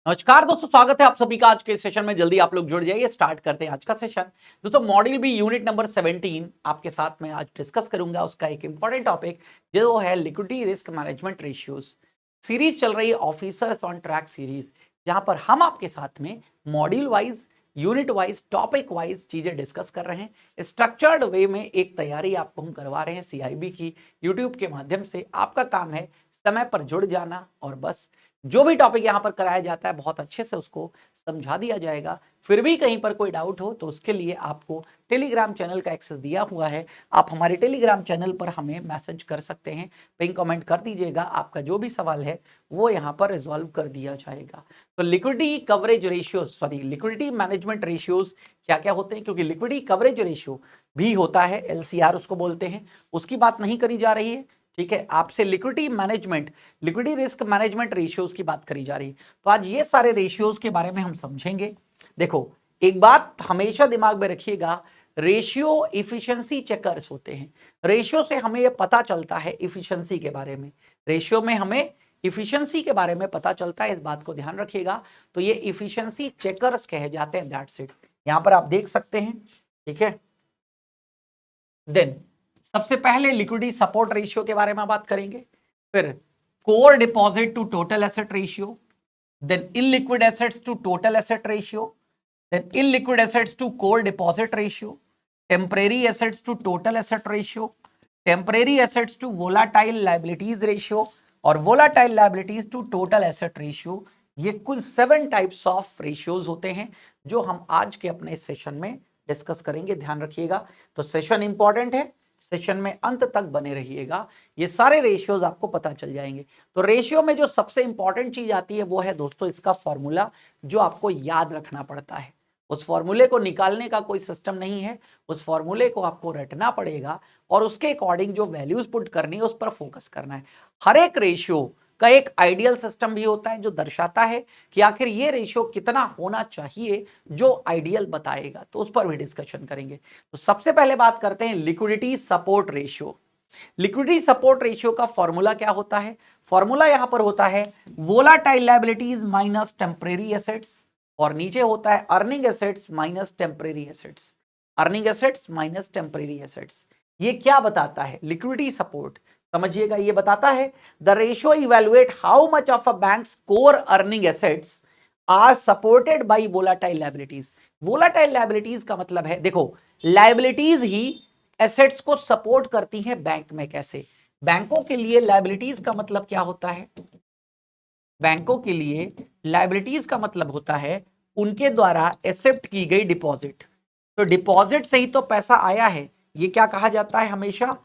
नमस्कार दोस्तों, स्वागत है आप सभी का आज के सेशन में। जल्दी आप लोग जुड़ जाइए, स्टार्ट करते हैं आज का सेशन। दोस्तों, मॉड्यूल बी यूनिट नंबर 17 आपके साथ में आज डिस्कस करूंगा। उसका एक इंपॉर्टेंट टॉपिक जो है liquidity risk management ratios. Series चल रही है ऑफिसर्स ऑन ट्रैक सीरीज, जहां पर हम आपके साथ में module wise, unit wise, topic wise चीजें डिस्कस कर रहे हैं। स्ट्रक्चर्ड वे में एक तैयारी आपको हम करवा रहे हैं CIB की यूट्यूब के माध्यम से। आपका काम है समय पर जुड़ जाना और बस जो भी टॉपिक यहाँ पर कराया जाता है बहुत अच्छे से उसको समझा दिया जाएगा। फिर भी कहीं पर कोई डाउट हो तो उसके लिए आपको टेलीग्राम चैनल का एक्सेस दिया हुआ है। आप हमारे टेलीग्राम चैनल पर हमें मैसेज कर सकते हैं, पिन कमेंट कर दीजिएगा। आपका जो भी सवाल है वो यहाँ पर रिजॉल्व कर दिया जाएगा। तो liquidity coverage ratios, sorry liquidity management ratios क्या क्या होते हैं, क्योंकि लिक्विडिटी कवरेज रेशियो भी होता है, LCR उसको बोलते हैं, उसकी बात नहीं करी जा रही है। ठीक है, आपसे liquidity management, liquidity risk management ratios की बात करी जा रही है। तो आज ये सारे रेशियोज के बारे में हम समझेंगे। देखो, एक बात हमेशा दिमाग में रखिएगा, रेशियो इफिशिएंसी चेकर्स होते हैं। रेशियो से हमें ये पता चलता है इफिशिएंसी के बारे में, रेशियो में हमें इफिशिएंसी के बारे में पता चलता है, इस बात को ध्यान रखिएगा। तो ये इफिशिएंसी चेकर्स कहे जाते हैं, दैट्स इट। यहां पर आप देख सकते हैं, ठीक है। देन सबसे पहले लिक्विडिटी सपोर्ट रेशियो के बारे में बात करेंगे, फिर core deposit to total asset ratio, then illiquid assets to total asset ratio, then illiquid assets to core deposit ratio, temporary assets to total asset ratio, temporary assets to volatile liabilities ratio और volatile liabilities to total asset ratio. ये कुल 7 types of ratios होते हैं जो हम आज के अपने सेशन में डिस्कस करेंगे, ध्यान रखिएगा। तो सेशन इंपॉर्टेंट है, सेशन में अंत तक बने रहिएगा, ये सारे रेशियोज आपको पता चल जाएंगे। तो रेशियो में जो सबसे इंपॉर्टेंट चीज आती है वो है दोस्तों इसका फॉर्मूला, जो आपको याद रखना पड़ता है। उस फॉर्मूले को निकालने का कोई सिस्टम नहीं है, उस फॉर्मूले को आपको रटना पड़ेगा और उसके अकॉर्डिंग जो वैल्यूज पुट करनी है उस पर फोकस करना है। हर एक रेशियो का एक आइडियल सिस्टम भी होता है जो दर्शाता है कि आखिर ये रेशियो कितना होना चाहिए, जो आइडियल बताएगा। तो उस पर भी डिस्कशन करेंगे। तो सबसे पहले बात करते हैं liquidity support ratio. Liquidity support ratio का फॉर्मूला क्या होता है? फॉर्मूला यहां पर होता है volatile liabilities minus temporary assets, और नीचे होता है earning assets minus temporary assets. Earning assets minus temporary assets. ये क्या बताता है? लिक्विडिटी सपोर्ट समझिएगा, ये बताता है the ratio evaluate how much of a bank's core earning assets are supported by volatile liabilities. Volatile liabilities का मतलब है, देखो, लायबिलिटीज ही एसेट्स को सपोर्ट करती हैं बैंक में। कैसे? बैंकों के लिए लायबिलिटीज का मतलब क्या होता है? बैंकों के लिए लायबिलिटीज का मतलब होता है उनके द्वारा एक्सेप्ट की गई डिपॉजिट। तो डिपॉजिट से ही तो पैसा आया है, ये क्या कहा जाता है हमेशा?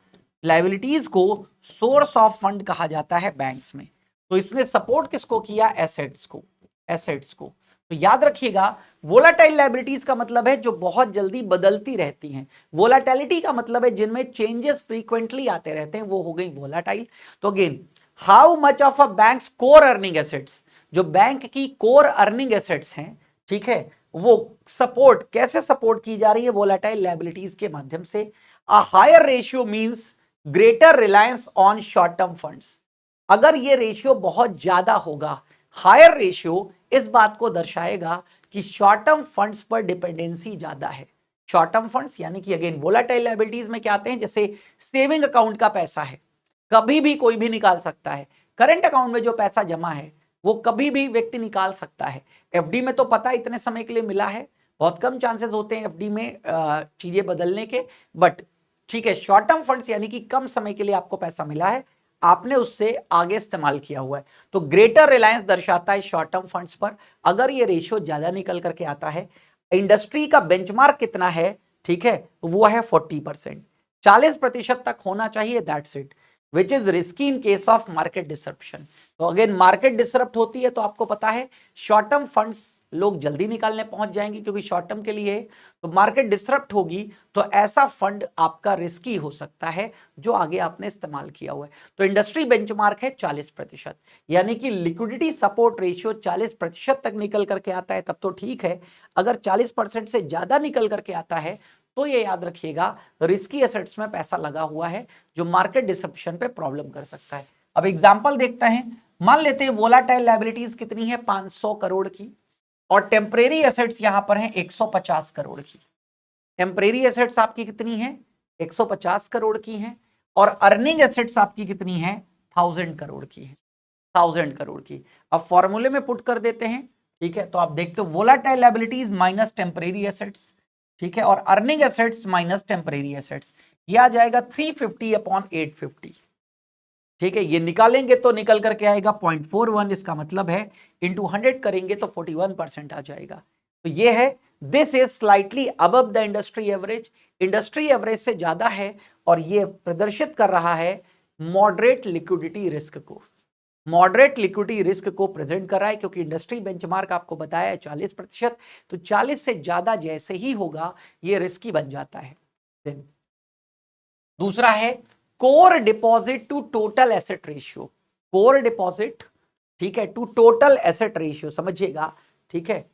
लायबिलिटीज को सोर्स ऑफ फंड कहा जाता है बैंक्स में। तो इसने सपोर्ट किसको किया? एसेट्स को, एसेट्स को। तो याद रखिएगा, वोलाटाइल लायबिलिटीज का मतलब है जो बहुत जल्दी बदलती रहती हैं। वोलाटिलिटी का मतलब है जिनमें चेंजेस फ्रीक्वेंटली आते रहते हैं, वो हो गई वोलाटाइल। तो again, how much of a bank's core earning assets, जो बैंक की कोर अर्निंग एसेट्स हैं, ठीक है, वो सपोर्ट कैसे सपोर्ट की जा रही है? वोलाटाइल लायबिलिटीज के माध्यम से। A higher ratio means greater reliance on short term funds. अगर ये रेशियो बहुत ज्यादा होगा, हायर रेशियो इस बात को दर्शाएगा कि शॉर्ट टर्म फंड्स पर डिपेंडेंसी ज्यादा है। शॉर्ट टर्म फंड्स यानी कि अगेन वोलाटाइल लायबिलिटीज में क्या आते हैं? जैसे सेविंग अकाउंट का पैसा है, कभी भी कोई भी निकाल सकता है। करंट अकाउंट में जो पैसा जमा है वो कभी भी व्यक्ति निकाल सकता है। एफडी में तो पता इतने समय के लिए मिला है, बहुत कम चांसेस होते हैं एफडी में चीजें बदलने के, बट ठीक है, शॉर्ट टर्म फंड्स यानी कि कम समय के लिए आपको पैसा मिला है, आपने उससे आगे इस्तेमाल किया हुआ है। तो ग्रेटर रिलायंस दर्शाता है शॉर्ट टर्म फंड्स पर। अगर ये रेशियो ज्यादा निकल करके आता है, इंडस्ट्री का बेंचमार्क कितना है, ठीक है, वो है 40%, 40% तक होना चाहिए, that's it, which is risky in case of market disruption. तो अगेन मार्केट डिसरप्ट होती है तो आपको पता है शॉर्ट टर्म फंड्स लोग जल्दी निकालने पहुंच जाएंगे क्योंकि शॉर्ट टर्म के लिए है। तो मार्केट डिसरप्ट होगी तो ऐसा फंड आपका रिस्की हो सकता है जो आगे आपने इस्तेमाल किया हुआ है। तो इंडस्ट्री बेंचमार्क है 40%, यानी कि लिक्विडिटी सपोर्ट रेशियो 40% तक निकल करके आता है तब तो ठीक है। अगर 40% से ज्यादा निकल करके आता है तो ये याद रखिएगा रिस्की एसेट्स में पैसा लगा हुआ है जो मार्केट डिसरप्शन पे प्रॉब्लम कर सकता है। अब एग्जांपल देखते हैं, मान लेते हैं वोलाटाइल लायबिलिटीज कितनी है 500 करोड़ की, और टेम्परेरी एसेट्स यहां पर हैं 150 करोड़ की। टेम्परेरी एसेट्स आपकी कितनी है 150 करोड़ की हैं, और अर्निंग एसेट्स आपकी कितनी है 1000 करोड़ की है, 1000 करोड़ की। अब फॉर्मूले में पुट कर देते हैं, ठीक है। तो आप देखते हो volatile liabilities minus temporary assets, ठीक है, और earning assets minus temporary assets, ये आ जाएगा 350 अपॉन 850, ठीक है। ये निकालेंगे तो निकल करके आएगा 0.41, इसका मतलब है इंटू 100 करेंगे तो 41% आ जाएगा। तो ये है, this is slightly above the industry average, industry average से ज्यादा है, और ये प्रदर्शित कर रहा है मॉडरेट लिक्विडिटी रिस्क को, मॉडरेट लिक्विडिटी रिस्क को प्रेजेंट कर रहा है, क्योंकि इंडस्ट्री बेंचमार्क आपको बताया है 40%, तो 40 से ज्यादा जैसे ही होगा ये रिस्की बन जाता है। दूसरा है core deposit to total asset ratio, core deposit, ठीक है, टू टोटल एसेट रेशियो, समझिएगा, ठीक है।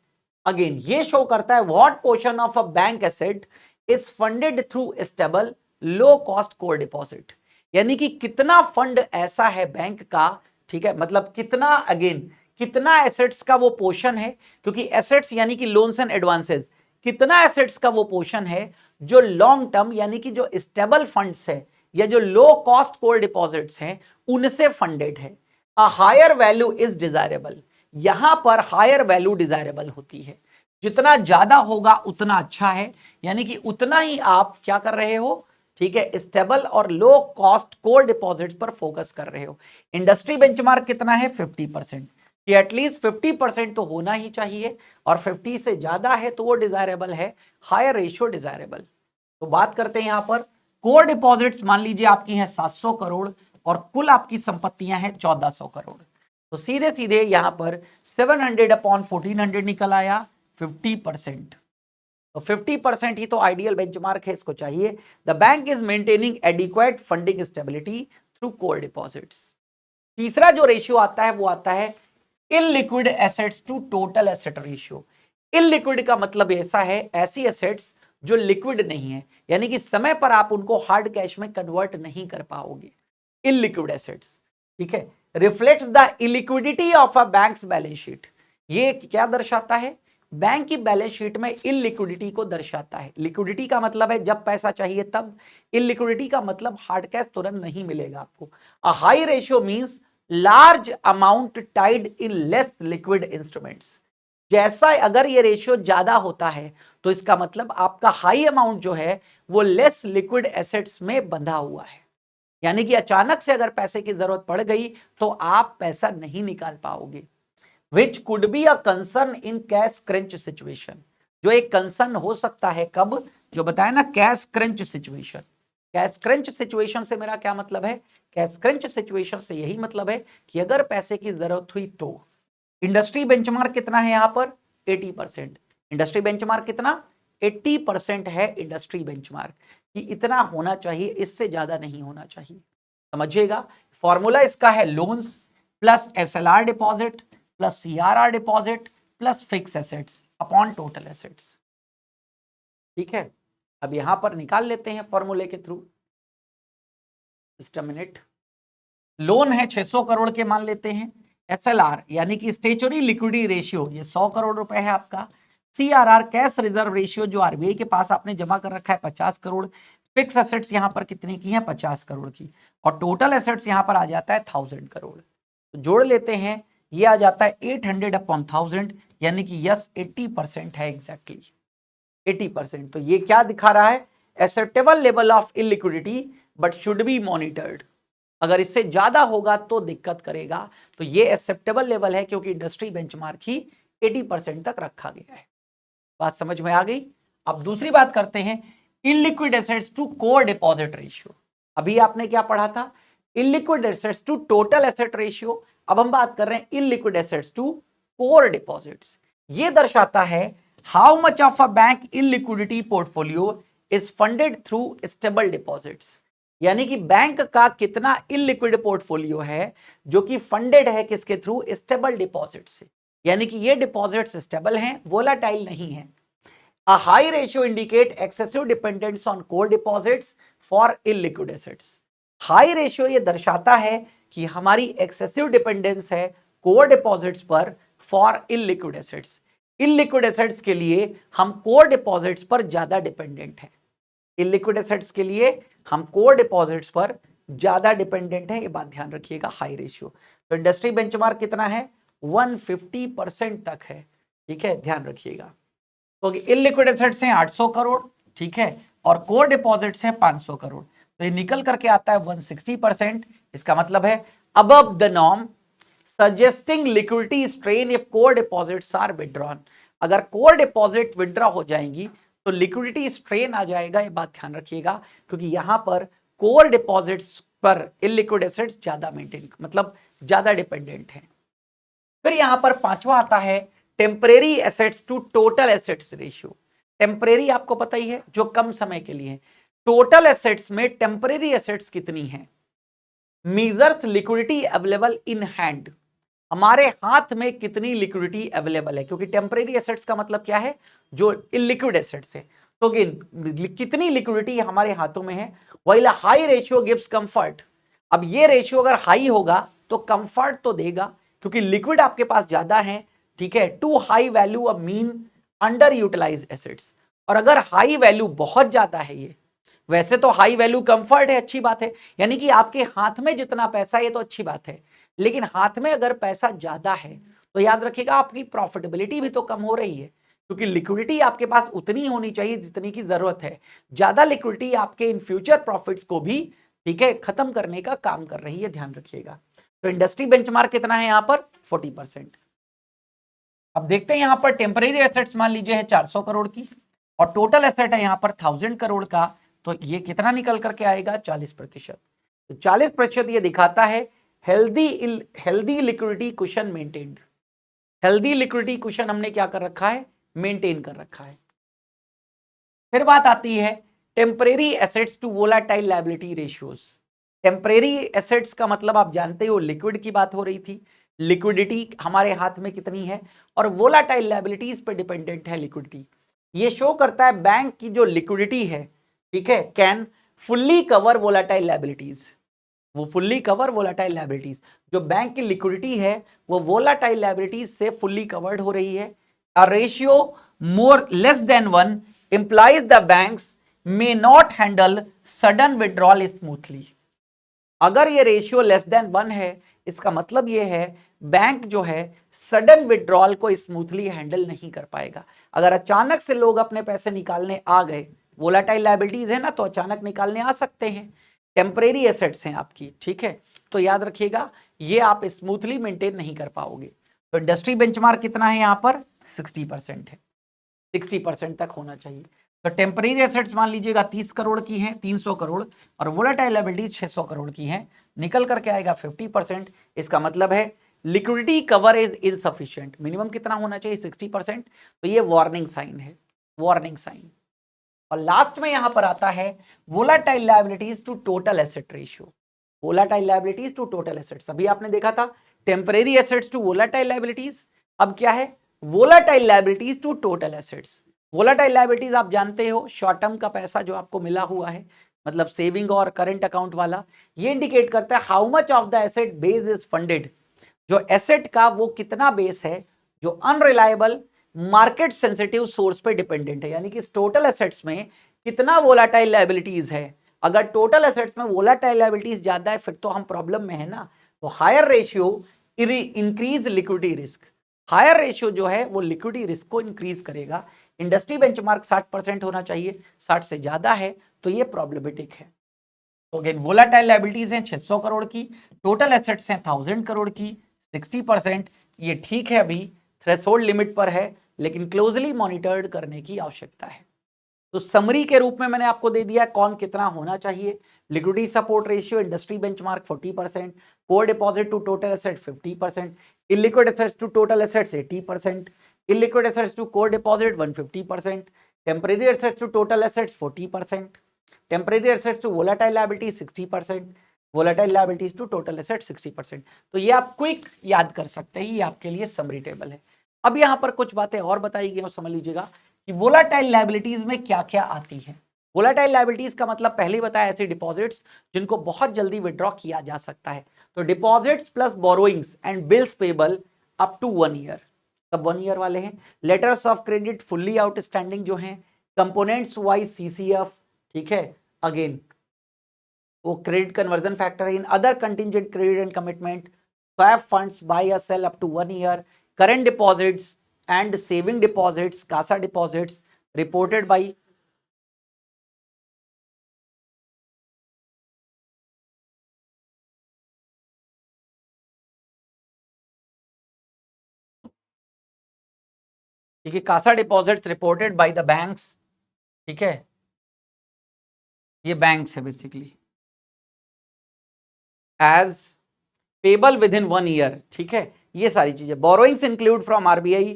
अगेन ये शो करता है what portion of a bank asset is funded through stable low cost core deposit, यानी कि कितना फंड ऐसा है बैंक का, ठीक है, मतलब कितना, अगेन कितना एसेट्स का वो पोर्शन है, क्योंकि एसेट्स यानी कि लोन्स एंड एडवांसेस, कितना एसेट्स का वो पोर्शन है जो लॉन्ग टर्म यानी कि जो स्टेबल फंड्स है या जो लो कॉस्ट कोर डिपॉजिट्स हैं उनसे फंडेड है। A higher value is desirable, यहां पर हायर वैल्यू डिजायरेबल होती है, जितना ज्यादा होगा उतना अच्छा है, यानी कि उतना ही आप क्या कर रहे हो, ठीक है, स्टेबल और लो कॉस्ट कोर डिपॉजिट्स पर फोकस कर रहे हो। इंडस्ट्री बेंचमार्क कितना है 50%, कि एटलीस्ट 50% तो होना ही चाहिए, और 50 से ज्यादा है तो वो डिजायरेबल है, हायर रेशियो डिजायरेबल। तो बात करते हैं यहां पर कोर डिपॉजिट्स, मान लीजिए आपकी हैं 700 करोड़ और कुल आपकी संपत्तियां हैं 1400 करोड़, तो सीधे सीधे यहां पर 700 अपॉन 1400 निकल आया 50%। तो 50% ही तो आइडियल बेंचमार्क है, इसको चाहिए। The bank is maintaining adequate funding stability through core deposits. तीसरा जो रेशियो आता है वो आता है illiquid assets to total asset ratio. Illiquid का मतलब ऐसा है, ऐसी एसेट्स जो लिक्विड नहीं है, यानी कि समय पर आप उनको हार्ड कैश में कन्वर्ट नहीं कर पाओगे, इलिक्विड एसेट्स, ठीक है। Reflects the illiquidity of a bank's balance sheet, ये क्या दर्शाता है, बैंक की बैलेंस शीट में इलिक्विडिटी को दर्शाता है। लिक्विडिटी का मतलब है जब पैसा चाहिए तब, इलिक्विडिटी का मतलब हार्ड कैश तुरंत नहीं मिलेगा आपको। A high ratio means large amount tied in less liquid instruments, जैसा अगर ये रेशियो ज्यादा होता है तो इसका मतलब आपका हाई अमाउंट जो है वो लेस लिक्विड एसेट्स में बंधा हुआ है, यानी कि अचानक से अगर पैसे की जरूरत पड़ गई तो आप पैसा नहीं निकाल पाओगे। Which could be a concern in cash crunch situation, जो एक कंसर्न हो सकता है कब, जो बताया ना cash crunch situation. Cash crunch situation से मेरा क्या मतलब है, कैश क्रंच सिचुएशन से यही मतलब है कि अगर पैसे की जरूरत हुई तो। इंडस्ट्री बेंचमार्क कितना है यहां पर 80%, इंडस्ट्री बेंचमार्क कितना 80% है इंडस्ट्री बेंचमार्क, कि इतना होना चाहिए, इससे ज्यादा नहीं होना चाहिए, समझिएगा। फॉर्मूला इसका है loans plus SLR deposit plus CRR deposit plus fix assets upon total assets, ठीक है। अब यहां पर निकाल लेते हैं फॉर्मूले के through, just a minute. Loan है 600 करोड़ के मान लेते हैं, एसएलआर यानी कि स्टेचुरी लिक्विडिटी रेशियो ये 100 करोड़ रुपए है आपका, सीआरआर कैश रिजर्व रेशियो जो आरबीआई के पास आपने जमा कर रखा है 50 करोड़, फिक्स एसेट्स यहां पर कितने की हैं 50 करोड़ की, और टोटल एसेट्स यहां पर आ जाता है 1000 करोड़। तो जोड़ लेते हैं, ये आ जाता है 800 अपॉन 1000, यानी कि यस 80% है, एग्जैक्टली 80%। तो ये क्या दिखा रहा है, acceptable level of illiquidity but should be monitored, अगर इससे ज्यादा होगा तो दिक्कत करेगा। तो ये एक्सेप्टेबल लेवल है क्योंकि इंडस्ट्री बेंचमार्क ही 80% तक रखा गया है। बात समझ में आ गई। अब दूसरी बात करते हैं illiquid assets to core deposit ratio. अभी आपने क्या पढ़ा था, illiquid assets to total asset ratio, अब हम बात कर रहे हैं illiquid assets to core deposits. ये दर्शाता है how much of a bank illiquidity portfolio is funded through stable deposits, यानी कि बैंक का कितना इलिक्विड पोर्टफोलियो है जो कि फंडेड है किसके थ्रू, स्टेबल डिपॉजिट से, यानी कि ये डिपॉजिट्स स्टेबल हैं, वोलाटाइल नहीं है। A high ratio indicate excessive dependence on core deposits for illiquid assets, high ratio ये दर्शाता है कि हमारी एक्सेसिव डिपेंडेंस है कोर डिपॉजिट्स पर for illiquid assets. Illiquid assets के लिए हम कोर डिपॉजिट्स पर ज्यादा डिपेंडेंट हैं। इलिक्विड एसेट्स के लिए हम कोर डिपॉजिट्स पर ज्यादा डिपेंडेंट है, ये बात ध्यान रखिएगा। हाई रेशियो, तो इंडस्ट्री बेंचमार्क कितना है, 150% तक है, ठीक है, ध्यान रखिएगा। तो इलिक्विड एसेट्स हैं 800 करोड़, ठीक है, और कोर डिपॉजिट्स हैं 500 करोड़, तो ये निकल करके आता है 160%। इसका मतलब है above the norm, suggesting liquidity strain if core deposits are withdrawn. अगर कोर डिपॉजिट विड्रॉ हो जाएंगी तो लिक्विडिटी स्ट्रेन आ जाएगा, ये बात ध्यान रखिएगा, क्योंकि यहां पर कोर डिपॉजिट्स पर इलिक्विड एसेट्स ज्यादा मेंटेन, मतलब ज्यादा डिपेंडेंट है। फिर यहां पर पांचवा आता है temporary assets to total assets ratio. Temporary आपको पता ही है, जो कम समय के लिए है। टोटल एसेट्स में टेम्परेरी एसेट्स कितनी है, measures liquidity available in hand, हमारे हाथ में कितनी लिक्विडिटी अवेलेबल है, क्योंकि टेम्परेरी एसेट्स का मतलब क्या है, जो इलिक्विड एसेट्स है, तो कितनी लिक्विडिटी हमारे हाथों में है। While high ratio gives comfort, अब ये रेशियो अगर हाई होगा तो कंफर्ट तो देगा, क्योंकि लिक्विड आपके पास ज्यादा है, ठीक है। Too high value of mean under utilise assets, और अगर हाई वैल्यू बहुत ज्यादा है, ये वैसे तो हाई वैल्यू कंफर्ट है, अच्छी बात है, यानी कि आपके हाथ में जितना पैसा है ये तो अच्छी बात है, लेकिन हाथ में अगर पैसा ज्यादा है तो याद रखिएगा आपकी प्रॉफिटेबिलिटी भी तो कम हो रही है, क्योंकि लिक्विडिटी आपके पास उतनी होनी चाहिए जितनी की जरूरत है। ज्यादा लिक्विडिटी आपके इन फ्यूचर प्रॉफिट्स को भी, ठीक है, खत्म करने का काम कर रही है, ध्यान रखिएगा। तो इंडस्ट्री बेंचमार्क कितना है यहां पर, 40%। अब देखते हैं यहां पर टेम्परेरी एसेट्स मान लीजिए है 400 करोड़ की, और टोटल एसेट है यहां पर 1000 करोड़ का, तो ये कितना निकल करके आएगा, 40%। तो 40% ये दिखाता है healthy liquidity cushion maintained. Healthy liquidity cushion हमने क्या कर रखा है, मेंटेन कर रखा है। फिर बात आती है temporary assets to volatile liability ratios. Temporary assets का मतलब आप जानते हो लिक्विड की बात हो रही थी, लिक्विडिटी हमारे हाथ में कितनी है, और वोलाटाइल लायबिलिटीज पे डिपेंडेंट है लिक्विडिटी। ये शो करता है बैंक की जो लिक्विडिटी है, ठीक है, can fully cover volatile liabilities, वो फुल्ली कवर वोलाटाइल लायबिलिटीज, जो बैंक की लिक्विडिटी है वो वोलाटाइल लायबिलिटीज से फुल्ली कवर्ड हो रही है। A ratio more less than 1 implies the banks may not handle sudden withdrawal smoothly। अगर ये रेशियो लेस देन 1 है, इसका मतलब ये है बैंक जो है सडन विड्रॉल को स्मूथली हैंडल नहीं कर पाएगा। अगर अचानक से लोग अपने पैसे निकालने आ गए, वोलाटाइल लायबिलिटीज है ना, तो अचानक निकालने आ सकते हैं, टेम्परेरी एसेट्स हैं आपकी, ठीक है, तो याद रखिएगा ये आप स्मूथली मेंटेन नहीं कर पाओगे। तो इंडस्ट्री बेंचमार्क कितना है यहां पर, 60% है, 60% तक होना चाहिए। तो टेम्परेरी एसेट्स मान लीजिएगा 30 करोड़ की हैं, 300 करोड़, और वोलेटाइल लायबिलिटीज 600 करोड़ की हैं, निकल करके आएगा 50%। इसका मतलब है liquidity cover is insufficient, minimum कितना होना चाहिए, 60%। तो ये वार्निंग साइन है, वार्निंग साइन। और लास्ट में यहां पर आता है volatile liabilities to total asset ratio. Volatile liabilities to total assets, अभी आपने देखा था temporary assets to volatile liabilities, अब क्या है volatile liabilities to total assets. Volatile liabilities आप जानते हो, शॉर्ट टर्म का पैसा जो आपको मिला हुआ है, मतलब सेविंग और करंट अकाउंट वाला, ये इंडिकेट करता है how much of the asset base is funded, जो एसेट का वो कितना बेस है जो अनरिलायबल मार्केट सेंसिटिव सोर्स पे डिपेंडेंट है, यानी कि टोटल एसेट्स में कितना वोलेटाइल लायबिलिटीज है। अगर टोटल एसेट्स में वोलेटाइल लायबिलिटीज ज्यादा है फिर तो हम प्रॉब्लम में है ना। तो higher ratio increase liquidity risk, higher ratio जो है वो लिक्विडिटी रिस्क को इंक्रीज करेगा। इंडस्ट्री बेंचमार्क 60% होना चाहिए, 60 से ज्यादा है तो ये प्रॉब्लमेटिक है। तो अगेन वोलेटाइल लायबिलिटीज हैं 600 करोड़ की, टोटल एसेट्स हैं 1000 करोड़ की, 60%, ये ठीक है, अभी थ्रेशोल्ड लिमिट पर है, लेकिन क्लोजली मॉनिटर्ड करने की आवश्यकता है। तो समरी के रूप में मैंने आपको दे दिया कौन कितना होना चाहिए। Liquidity support ratio industry benchmark 40%, core deposit to total asset 50%, illiquid assets to total assets 80%, illiquid assets to core deposit 150%, temporary assets to total assets 40%, temporary assets to volatile liabilities 60%, volatile liabilities to total assets 60%। तो ये आप quick याद कर सकते हैं, ये आपके लिए समरी टेबल है। अब यहाँ पर कुछ बातें और बताई गई, समझ लीजिएगा कि वोलाटाइल लायबिलिटीज में क्या क्या आती है। वोलाटाइल लायबिलिटीज का मतलब पहले ही बताया, ऐसे डिपॉजिट्स जिनको बहुत जल्दी विड्रॉ किया जा सकता है, तो deposits plus borrowings and bills payable up to 1 year, सब 1 ईयर वाले हैं। Letters of credit fully outstanding जो हैं, कंपोनेंट्स वाइज सीसीएफ, ठीक है, अगेन वो credit conversion factor in other contingent credit and commitment, swap funds buy या sell up to 1 year, current deposits and saving deposits, CASA deposits reported by ठीक है, CASA deposits reported by the banks, ठीक है, ये banks है basically as payable within 1 year, ठीक है, ये सारी चीजें। बोरोइंग्स इंक्लूड फ्रॉम आरबीआई,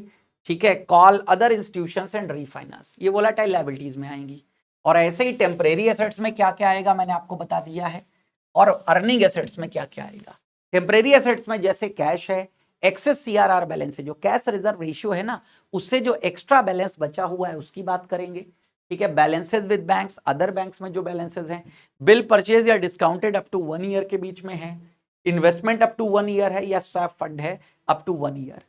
ठीक है, call other institutions and refinance, ये वोलेटाइल लायबिलिटीज में आएंगी। और ऐसे ही टेम्परेरी एसेट्स में क्या क्या आएगा मैंने आपको बता दिया है, और अर्निंग एसेट्स में क्या क्या आएगा। टेम्परेरी एसेट्स में जैसे कैश है, एक्सेस सीआरआर बैलेंस है, जो कैश रिजर्व रेशियो है ना, उससे जो एक्स्ट्रा बैलेंस बचा हुआ है उसकी बात करेंगे, ठीक है। Balances with banks, other banks में जो बैलेंसेस हैं, बिल परचेज या डिस्काउंटेड अप टू 1 ईयर के बीच में है, इन्वेस्टमेंट अप टू 1 ईयर है, या स्वैप फंड है अप टू 1 ईयर।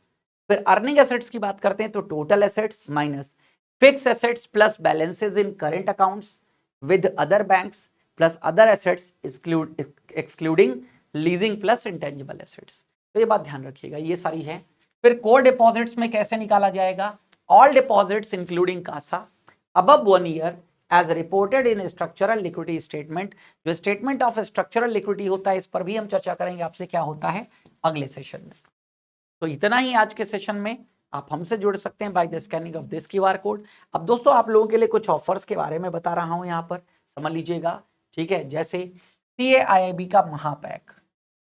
फिर अर्निंग एसेट्स की बात करते हैं तो total assets minus fix assets plus balances in current accounts with other banks plus other assets excluding leasing plus intangible assets. तो ये बात ध्यान रखिएगा, ये सारी है। फिर कोर डिपॉजिट्स में कैसे निकाला जाएगा, all deposits including CASA above 1 year as reported in structural liquidity statement. जो स्टेटमेंट ऑफ स्ट्रक्चरल लिक्विडिटी होता है, इस पर भी हम चर्चा करेंगे आपसे क्या होता है अगले सेशन में। तो इतना ही आज के सेशन में। आप हमसे जुड़ सकते हैं by the scanning of this QR code. अब दोस्तों आप लोगों के लिए कुछ ऑफर्स के बारे में बता रहा हूं, यहाँ पर समझ लीजिएगा, ठीक है। जैसे CAIIB का महापैक,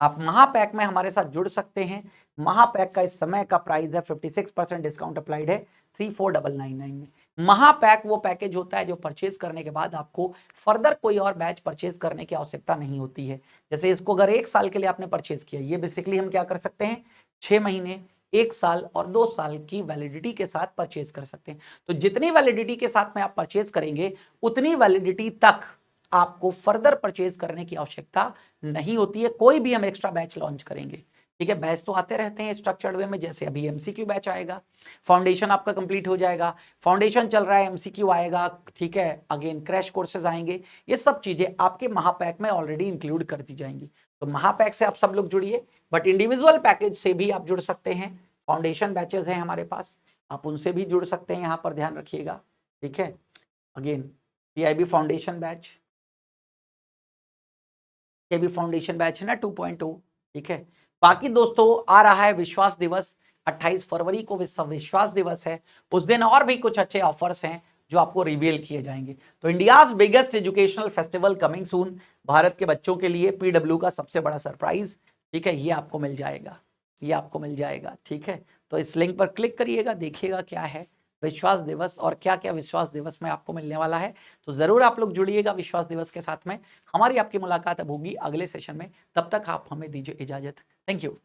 आप महापैक में हमारे साथ जुड़ सकते हैं। महापैक का इस समय का प्राइस है 56% डिस्काउंट अप्लाइड है 34,999 में। महापैक वो पैकेज होता है जो परचेज करने के बाद आपको फर्दर कोई और बैच परचेज करने की आवश्यकता नहीं होती है। जैसे इसको अगर 1 साल के लिए आपने परचेज किया, ये बेसिकली हम क्या कर सकते हैं, 6 महीने, 1 साल और 2 साल की वैलिडिटी के साथ परचेज कर सकते हैं। तो जितनी वैलिडिटी के साथ में आप परचेज करेंगे, उतनी वैलिडिटी तक आपको फर्दर परचेज करने की आवश्यकता नहीं होती है। कोई भी हम एक्स्ट्रा बैच लॉन्च करेंगे, ठीक है, बैच तो आते रहते हैं स्ट्रक्चर्ड वे में, जैसे अभी MCQ बैच आएगा, फाउंडेशन आपका कंप्लीट हो जाएगा, फाउंडेशन चल रहा है, MCQ आएगा, ठीक है, अगेन क्रैश कोर्सेज आएंगे, ये सब चीजें आपके महापैक में ऑलरेडी इंक्लूड कर दी जाएंगी। तो महापैक से आप सब लोग जुड़िए, बट इंडिविजुअल पैकेज से भी आप जुड़ सकते हैं। फाउंडेशन बैचेज हैं हमारे पास, आप उनसे भी जुड़ सकते हैं, यहाँ पर ध्यान रखिएगा, ठीक है। अगेन CIB फाउंडेशन बैच, ये भी फाउंडेशन बैच है ना 2.0, ठीक है। बाकी दोस्तों आ रहा है विश्वास दिवस, 28 फरवरी को विश्व विश्वास दिवस है। उस दिन और भी कुछ अच्छे ऑफर्स हैं जो आपको रिवील किए जाएंगे। तो India's biggest educational festival coming soon, Bharat के बच्चों के लिए PW का सबसे बड़ा सरप्राइज, ठीक है, ये आपको मिल जाएगा, ये आपको मिल जाएगा, ठीक है। तो इस लिंक पर क्लिक करिएगा, देखिएगा क्या है विश्वास दिवस और क्या क्या विश्वास दिवस में आपको मिलने वाला है। तो जरूर आप लोग जुड़िएगा विश्वास दिवस के साथ में। हमारी आपकी मुलाकात अब होगी अगले सेशन में, तब तक आप हमें दीजिए इजाजत। Thank you.